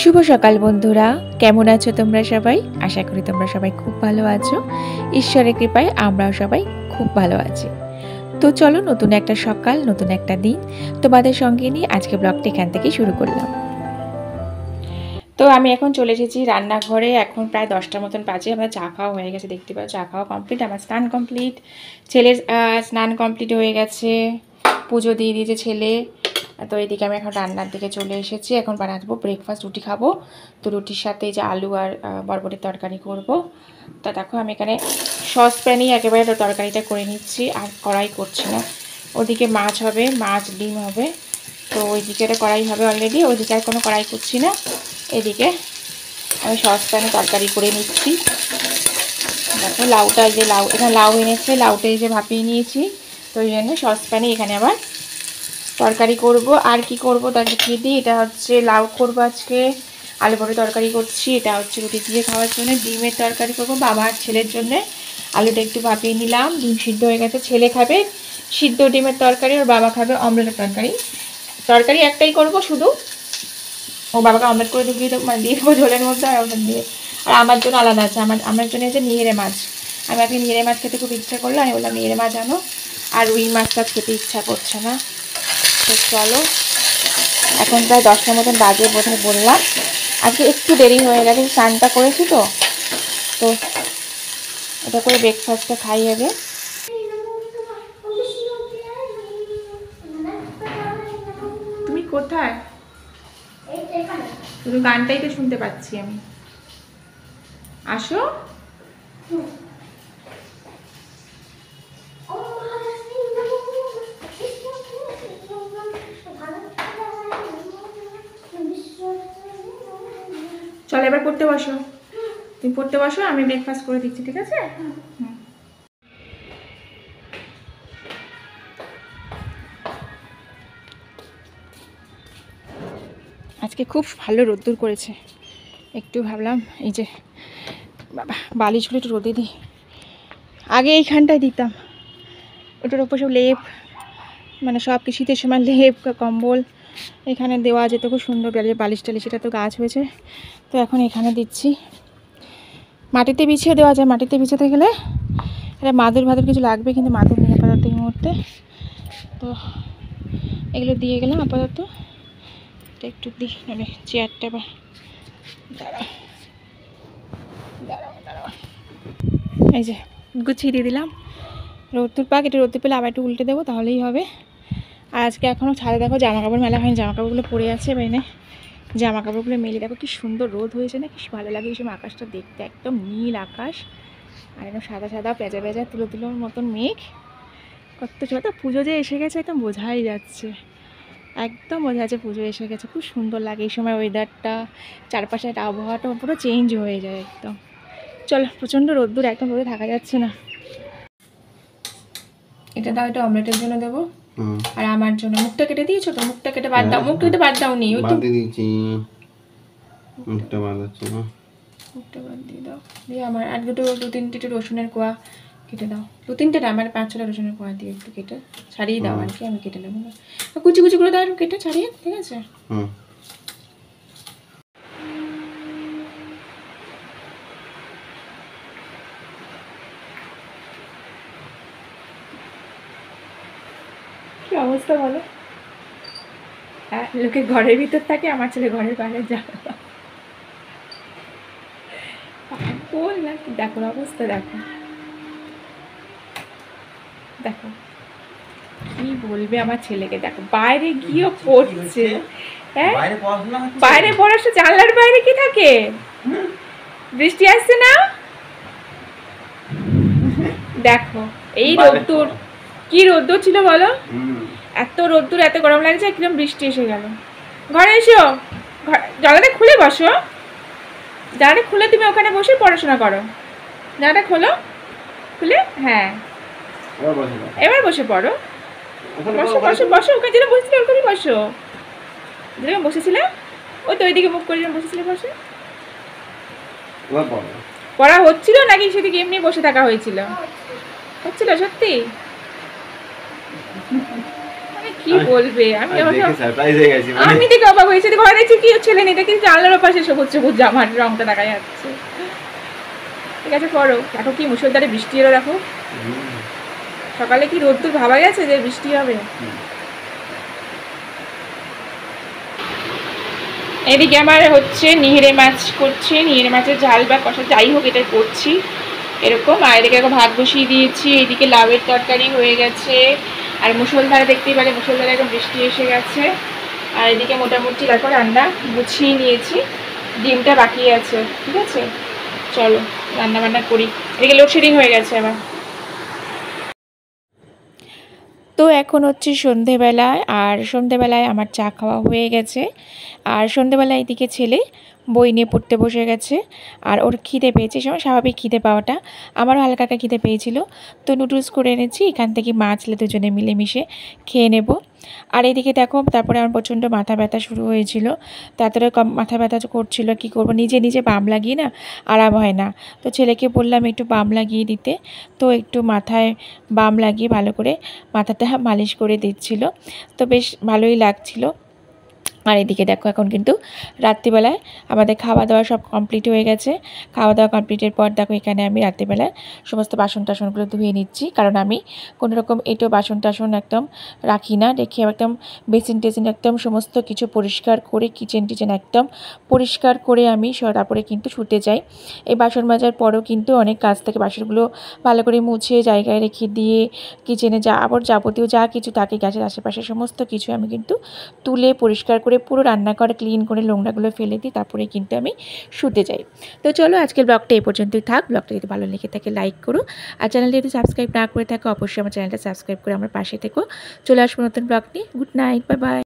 শুভ সকাল বন্ধুরা, কেমন আছো তোমরা সবাই? আশা করি তোমরা সবাই খুব ভালো আছো। ঈশ্বরের কৃপায় আমরাও সবাই খুব ভালো আছি। তো চলো, নতুন একটা সকাল, নতুন একটা দিন তোমাদের সঙ্গে নিয়ে আজকে ব্লগটা এখান থেকে শুরু করলাম। তো আমি এখন চলে এসেছি রান্নাঘরে। এখন প্রায় 10টার মতন বাজে। আমার চা খাওয়া হয়ে গেছে, দেখতে পাচ্ছ। চা খাওয়া কমপ্লিট, আমার স্নান কমপ্লিট, ছেলের স্নান কমপ্লিট হয়ে গেছে, পুজো দিয়ে দিয়েছে ছেলে। তো এইদিকে আমি এখন রান্নার দিকে চলে এসেছি। এখন বানাবো ব্রেকফাস্ট, রুটি খাবো। তো রুটির সাথে যে আলু আর বরবটির তরকারি করব। তা দেখো আমি এখানে সসপ্যানেই একেবারে তরকারিটা করে নিচ্ছি, আর কড়াই করছি না। ওদিকে মাছ হবে, মাছ ডিম হবে। তো ওইদিকে একটা কড়াই হবে অলরেডি, ওইদিকে আর কোনো কড়াই করছি না। এদিকে আমি সসপ্যানে তরকারি করে নিচ্ছি। দেখো লাউটা, এই যে লাউ, এখানে লাউ এনেছে, লাউটা এই যে ভাপিয়ে নিয়েছি। তো ওই জন্য সসপ্যানে এখানে আবার তরকারি করব। আর কি করব তার দেখিয়ে দিই। এটা হচ্ছে লাউ করবো আজকে, আলু বড়ি তরকারি করছি। এটা হচ্ছে রুটি দিয়ে খাওয়ার জন্য ডিমের তরকারি করব বাবা আর ছেলের জন্য। আলুটা একটু ভাপিয়ে নিলাম, ডিম সিদ্ধ হয়ে গেছে। ছেলে খাবে সিদ্ধ ডিমের তরকারি, ওর বাবা খাবে অমলেটের তরকারি। তরকারি একটাই করব শুধু, ও বাবাকে অমলেট করে দিয়ে দেবো, মানে দিয়ে দেবো ঝোলের মধ্যে, আর অমলেট দিয়ে। আর আমার জন্য আলাদা আছে, আমার জন্য যে নিহেরে মাছ। আমি আজকে নিহেরে মাছ খেতে খুব ইচ্ছা করলো, আমি বললাম নিহেরে মাছ আনো। আর রুই মাছটা খেতে ইচ্ছা করছে না। তো চলো, এখন প্রায় 10টার মতন বাজে বোধহয় বললাম। আজকে একটু দেরি হয়ে গেছে, স্নানটা করেছি তো। তো এটা করে ব্রেকফাস্টটা খাই আগে। তুমি কোথায়? শুধু গানটাই তো শুনতে পাচ্ছি আমি। আসো। চলো এবার পড়তে বসো, তুমি পড়তে বসো, আমি ব্রেকফাস্ট করে দিচ্ছি, ঠিক আছে? আজকে খুব ভালো রোদ্দুর করেছে। একটু ভাবলাম এই যে বাবা বালিশগুলো একটু রোদে দিই। আগে এইখানটায় দিতাম, ওটার ওপর সব লেপ, মানে সব শীতের সময় লেপ কম্বল এখানে দেওয়া যেত, খুব সুন্দর বালিশ টালিশ। এটা তো গাছ হয়েছে, তো এখন এখানে দিচ্ছি। মাটিতে বিছিয়ে দেওয়া যায়, মাটিতে বিছাতে গেলে এটা মাদুর ভাদুর কিছু লাগবে, কিন্তু মাদুর নেই আপাতত এই মুহূর্তে। তো এগুলো দিয়ে গেলাম আপাতত। এটা একটু দিই, মানে চেয়ারটা বা দাঁড়াও দাঁড়াও দাঁড়াও, এই যে গুছিয়ে দিয়ে দিলাম। রোদ্দুর পাক, এটা রোদ্দুর পেলে আবার একটু উল্টে দেবো, তাহলেই হবে। আর আজকে এখনও ছাদে দেখো জামা কাপড় মেলা হয়নি, জামা কাপড়গুলো পরে আছে বাইরে। জামা কাপড়গুলো মেলে দেখো কি সুন্দর রোদ হয়েছে না, কি ভালো লাগে এই সময় আকাশটা দেখতে। একদম নীল আকাশ, আর একদম সাদা সাদা পেঁজা পেঁজা তুলো তুলোর মতন মেঘ। কত ছোট পুজো যে এসে গেছে, একদম বোঝাই যাচ্ছে, একদম বোঝা যাচ্ছে পুজো এসে গেছে। খুব সুন্দর লাগে এই সময় ওয়েদারটা, চারপাশের আবহাওয়াটা পুরো চেঞ্জ হয়ে যায় একদম। চলো, প্রচণ্ড রোদ্দুর, একদম রোদে থাকা যাচ্ছে না। এটা দাও, এটা অমলেটের জন্য দেবো। আর আমার জন্য মুখটা কেটে দিয়েছো তো? মুখটা কেটে বাদ দাও, মুখটা কেটে বাদ দাও নি, ওই তো মুখটা বাদ আছে না, মুখটা বাদ দিয়ে দাও। দিয়ে আমার আর দু তিনটে রসুনের কোয়া কেটে দাও, 2-3টে না, আমার 5-6টা রসুনের কোয়া দিয়ে একটু কেটে ছাড়িয়ে দাও আর কি, আমি কেটে নেবো না। কুচি কুচিগুলো দাও একটু কেটে ছাড়িয়ে, ঠিক আছে? কি অবস্থা বলো? হ্যাঁ, লোকে ঘরের ভিতর থাকে, আমার ছেলে ঘরের বাইরে যায়। বল না, দেখো অবস্থা, দেখো দেখো কি বলবে আমার ছেলেকে। দেখো বাইরে গিয়েও পড়ছে, হ্যাঁ বাইরে পড়াশো, জানলার বাইরে কি থাকে? বৃষ্টি আসছে না, দেখো এই রোদ্দুর, কি রোদ্দুর ছিল বলো? এত রোদ্দুর, এত গরম লাগছে, কিরকম বৃষ্টি এসে গেল। ঘরে এসো, জানালাটা খুলে বসো, জানালাটা খুলে তুমি ওখানে বসে পড়াশোনা করো। জানালাটা খোলো, খুলে, হ্যাঁ এবার বসে পড়ো। বসো বসো বসো, ওখানে যেটা বসেছিলে ওখানে বসো, যেরকম বসেছিলে ওই তো ওইদিকে মুখ করে যেরকম বসেছিলে বসে। পড়া হচ্ছিল নাকি সেদিকে এমনি বসে থাকা হয়েছিল? হচ্ছিল সত্যি? মানে কি বলবে, আমি সারপ্রাইজ হয়ে গেছি, আমি দেখে অবাক হয়েছি। ঘরে দেখছি কি ছেলে নেই, দেখি জানলার পাশে সবুজ সবুজ জামার রংটা দেখা যাচ্ছে। ঠিক আছে করো, দেখো কি মুষলধারে বৃষ্টি এলো, দেখো সকালে কি রোদ্দুর ভাবা গেছে যে বৃষ্টি হবে। এদিকে আমার হচ্ছে নিহেরে মাছ করছে, নিহেরে মাছের ঝাল বা কষা যাই হোক এটা করছি এরকম। আর এদিকে এখন ভাত বসিয়ে দিয়েছি, এদিকে লাউয়ের তরকারি হয়ে গেছে। আর মুষলধারে দেখতেই পারে, মুষলধারে এখন বৃষ্টি এসে গেছে। আর এদিকে মোটামুটি তারপর রান্না গুছিয়ে নিয়েছি, ডিমটা বাকি আছে। ঠিক আছে চলো রান্না বান্না করি। এদিকে লোডশেডিং হয়ে গেছে আবার। তো এখন হচ্ছে সন্ধেবেলায়, আর সন্ধেবেলায় আমার চা খাওয়া হয়ে গেছে। আর সন্ধেবেলায় এদিকে ছেলে বই নিয়ে পড়তে বসে গেছে। আর ওর খিদে পেয়েছে, সময় স্বাভাবিক খিদে পাওয়াটা, আমারও হালকা হালকা খিদে পেয়েছিল। তো নুডলস করে এনেছি, এখান থেকে মাছ দুজনে মিলেমিশে খেয়ে নেব। আর এদিকে দেখো তারপরে আমার প্রচণ্ড মাথা ব্যথা শুরু হয়েছিল। তারপরে মাথা ব্যথা করছিল, কি করব, নিজে নিজে বাম লাগিয়ে না আরাম হয় না। তো ছেলেকে বললাম একটু বাম লাগিয়ে দিতে, তো একটু মাথায় বাম লাগিয়ে ভালো করে মাথাটা মালিশ করে দিচ্ছিল। তো বেশ ভালোই লাগছিল। আর এদিকে দেখো এখন কিন্তু রাত্রিবেলায় আমাদের খাওয়া দাওয়া সব কমপ্লিট হয়ে গেছে। খাওয়া দাওয়া কমপ্লিটের পর দেখো এখানে আমি রাত্রিবেলায় সমস্ত বাসন টাসনগুলো ধুয়ে নিচ্ছি, কারণ আমি কোনো রকম এঁটো বাসন টাসন একদম রাখি না, রেখে একদম বেসিন টেসিন একদম সমস্ত কিছু পরিষ্কার করে, কিচেন টিচেন একদম পরিষ্কার করে আমি তারপরে কিন্তু শুতে যাই। এই বাসন মাজার পরেও কিন্তু অনেক কাজ থেকে বাসনগুলো ভালো করে মুছে জায়গায় রেখে দিয়ে কিচেনে আবার যাবতীয় যা কিছু থাকে গ্যাসের আশেপাশে সমস্ত কিছু আমি কিন্তু তুলে পরিষ্কার করে পুরো রান্নাঘর ক্লিন করে নোংরাগুলো ফেলে দিই, তারপরে কিন্তু আমি শুতে যাই। তো চলো আজকের ব্লগটা এই পর্যন্তই থাক। ব্লগটা যদি ভালো লেগে থাকে লাইক করো, আর চ্যানেলটি যদি সাবস্ক্রাইব না করে থাকো অবশ্যই আমার চ্যানেলটা সাবস্ক্রাইব করে আমার পাশে থেকো। চলে আসবো নতুন ব্লগ নিয়ে। Good night, bye bye.